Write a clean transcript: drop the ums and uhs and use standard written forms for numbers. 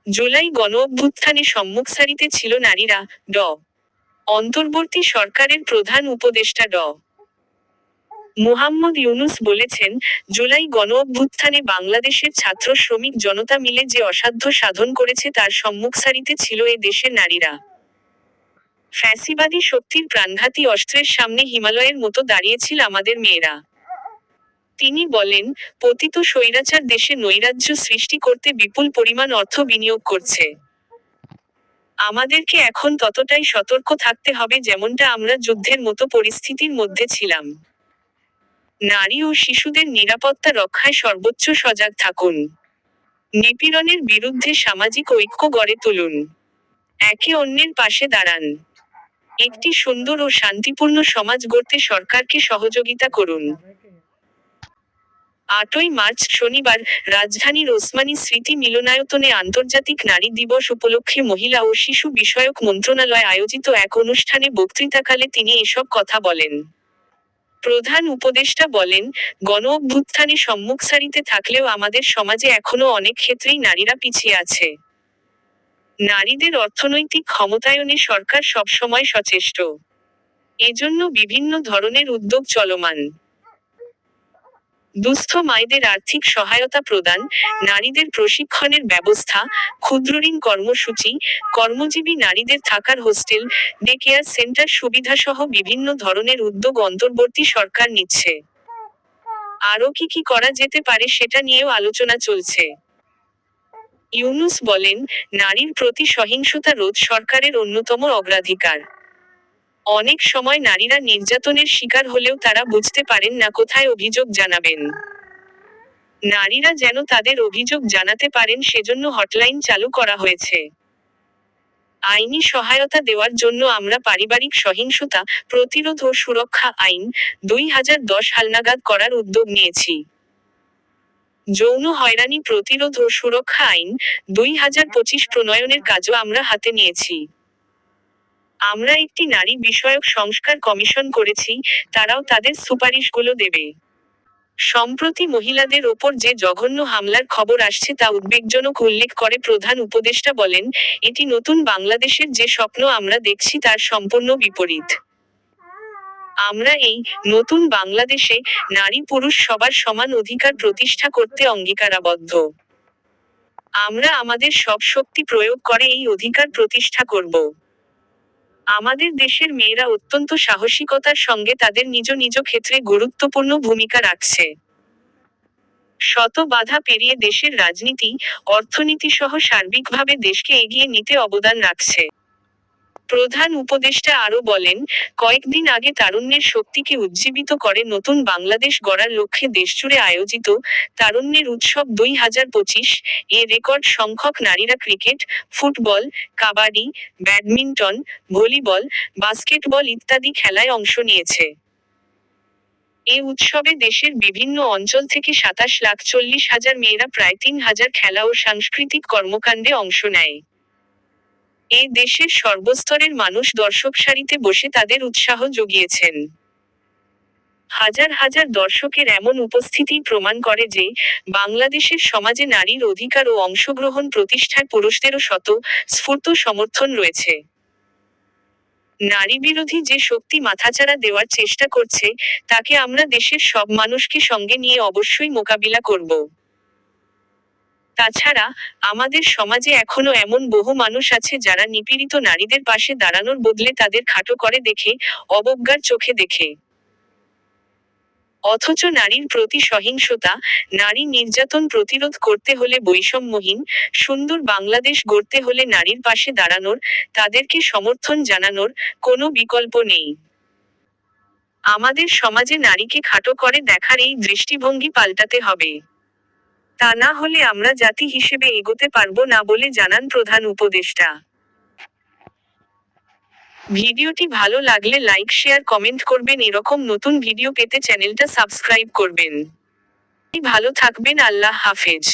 জুলাই গণঅভ্যুত্থানে সম্মুখ সারিতে ছিল নারীরা। ড. অন্তর্বর্তী সরকারের প্রধান উপদেষ্টা ড. মুহাম্মদ ইউনূস বলেছেন, জুলাই গণঅভ্যুত্থানে বাংলাদেশের ছাত্র শ্রমিক জনতা মিলে যে অসাধ্য সাধন করেছে তার সম্মুখ সারিতে ছিল এ দেশের নারীরা। ফ্যাসিবাদী শক্তির প্রাণঘাতী অস্ত্রের সামনে হিমালয়ের মতো দাঁড়িয়েছিল আমাদের মেয়েরা। তিনি বলেন, পতিত স্বৈরাচার দেশে নৈরাজ্য সৃষ্টি করতে বিপুল পরিমাণ অর্থ বিনিয়োগ করছে। আমাদেরকে এখন ততটাই সতর্ক থাকতে হবে যেমনটা আমরা যুদ্ধের মতো পরিস্থিতির মধ্যে ছিলাম। নারী ও শিশুদের নিরাপত্তা রক্ষায় সর্বোচ্চ সজাগ থাকুন। নিপীড়নের বিরুদ্ধে সামাজিক ঐক্য গড়ে তুলুন। একে অন্যের পাশে দাঁড়ান। একটি সুন্দর ও শান্তিপূর্ণ সমাজ গড়তে সরকারকে সহযোগিতা করুন। ৮ই মার্চ শনিবার রাজধানীর ওসমানী স্মৃতি মিলনায়তনে আন্তর্জাতিক নারী দিবস উপলক্ষে মহিলা ও শিশু বিষয়ক মন্ত্রণালয় আয়োজিত এক অনুষ্ঠানে বক্তৃতাকালে তিনি এসব কথা বলেন। প্রধান উপদেষ্টা বলেন, গণঅভ্যুত্থানে সম্মুখ সারিতে থাকলেও আমাদের সমাজে এখনো অনেক ক্ষেত্রেই নারীরা পিছিয়ে আছে। নারীদের অর্থনৈতিক ক্ষমতায়নে সরকার সবসময় সচেষ্ট। এজন্য বিভিন্ন ধরনের উদ্যোগ চলমান। দুস্থ মায়েদের আর্থিক সহায়তা প্রদান, নারীদের প্রশিক্ষণের ব্যবস্থা, ক্ষুদ্রঋণ কর্মসূচি, কর্মজীবী নারীদের থাকার হোস্টেল, ডে কেয়ার সেন্টার সুবিধাসহ বিভিন্ন ধরনের উদ্যোগ অন্তর্বর্তী সরকার নিচ্ছে। আরও কি করা যেতে পারে সেটা নিয়েও আলোচনা চলছে। ইউনূস বলেন, নারীর প্রতি সহিংসতা রোধ সরকারের অন্যতম অগ্রাধিকার। অনেক সময় নারীরা নির্যাতনের শিকার হলেও তারা বুঝতে পারেন না কোথায় অভিযোগ জানাবেন। নারীরা যেন তাদের অভিযোগ জানাতে পারেন সেজন্য হটলাইন চালু করা হয়েছে। আইনি সহায়তা দেওয়ার জন্য আমরা পারিবারিক সহিংসতা প্রতিরোধ ও সুরক্ষা আইন ২০১০ হালনাগাদ করার উদ্যোগ নিয়েছি। যৌন হয়রানি প্রতিরোধ ও সুরক্ষা আইন ২০২৫ প্রণয়নের কাজও আমরা হাতে নিয়েছি। আমরা একটি নারী বিষয়ক সংস্কার কমিশন করেছি, তারাও তাদের সুপারিশগুলো দেবে। সম্প্রতি মহিলাদের ওপর যে জঘন্য হামলার খবর আসছে তা উদ্বেগজনক উল্লেখ করে প্রধান উপদেষ্টা বলেন, এটি নতুন বাংলাদেশের যে স্বপ্ন আমরা দেখছি তার সম্পূর্ণ বিপরীত। আমরা এই নতুন বাংলাদেশে নারী পুরুষ সবার সমান অধিকার প্রতিষ্ঠা করতে অঙ্গীকারাবদ্ধ। আমরা আমাদের সব শক্তি প্রয়োগ করে এই অধিকার প্রতিষ্ঠা করব। আমাদের দেশের মেয়েরা অত্যন্ত সাহসিকতার সঙ্গে তাদের নিজ নিজ ক্ষেত্রে গুরুত্বপূর্ণ ভূমিকা রাখছে। শত বাধা পেরিয়ে দেশের রাজনীতি, অর্থনীতিসহ সার্বিকভাবে দেশকে এগিয়ে নিতে অবদান রাখছে। প্রধান উপদেষ্টা আরও বলেন, কয়েকদিন আগে তারুণ্যের শক্তিকে উজ্জীবিত করে নতুন বাংলাদেশ গড়ার লক্ষ্যে দেশজুড়ে আয়োজিত তারুণ্যের উৎসব ২০২৫ এ রেকর্ড সংখ্যক নারীরা cricket, football, kabaddi, badminton, volleyball, basketball ইত্যাদি খেলায় অংশ নিয়েছে। এ উৎসবে দেশের বিভিন্ন অঞ্চল থেকে ২৭,৪০,০০০ মেয়েরা প্রায় ৩,০০০ খেলা ও সাংস্কৃতিক কর্মকাণ্ডে অংশ নেয়। এ দেশের সর্বস্তরের মানুষ দর্শকসারিতে বসে তাদের উৎসাহ জুগিয়েছেন। হাজার হাজার দর্শকের এমন উপস্থিতিই প্রমাণ করে যে, বাংলাদেশের সমাজে নারীর অধিকার ও অংশগ্রহণ প্রতিষ্ঠায় পুরুষদেরও স্বতঃস্ফূর্ত সমর্থন রয়েছে। নারীবিরোধী যে শক্তি মাথাচাড়া দেওয়ার চেষ্টা করছে, তাকে আমরা দেশের সব মানুষকে সঙ্গে নিয়ে অবশ্যই মোকাবিলা করব। তাছাড়া, আমাদের সমাজে এখনো এমন বহু মানুষ আছে যারা নিপীড়িত নারীদের পাশে দাঁড়ানোর বদলে তাদের খাটো করে দেখে, অবজ্ঞার চোখে দেখে। অথচ নারীর প্রতি সহিংসতা, নারী নির্যাতন প্রতিরোধ করতে হলে বৈষম্যহীন, সুন্দর বাংলাদেশ গড়তে হলে নারীর পাশে দাঁড়ানোর, তাদেরকে সমর্থন জানানোর কোনো বিকল্প নেই। আমাদের সমাজে নারীকে খাটো করে দেখার এই দৃষ্টিভঙ্গি পাল্টাতে হবে। তা না হলে আমরা জাতি হিসেবে এগোতে পারব না বলে জানান প্রধান উপদেষ্টা। ভিডিওটি ভালো লাগলে লাইক শেয়ার কমেন্ট করবেন। এরকম নতুন ভিডিও পেতে চ্যানেলটা সাবস্ক্রাইব করবেন। ভালো থাকবেন। আল্লাহ হাফেজ।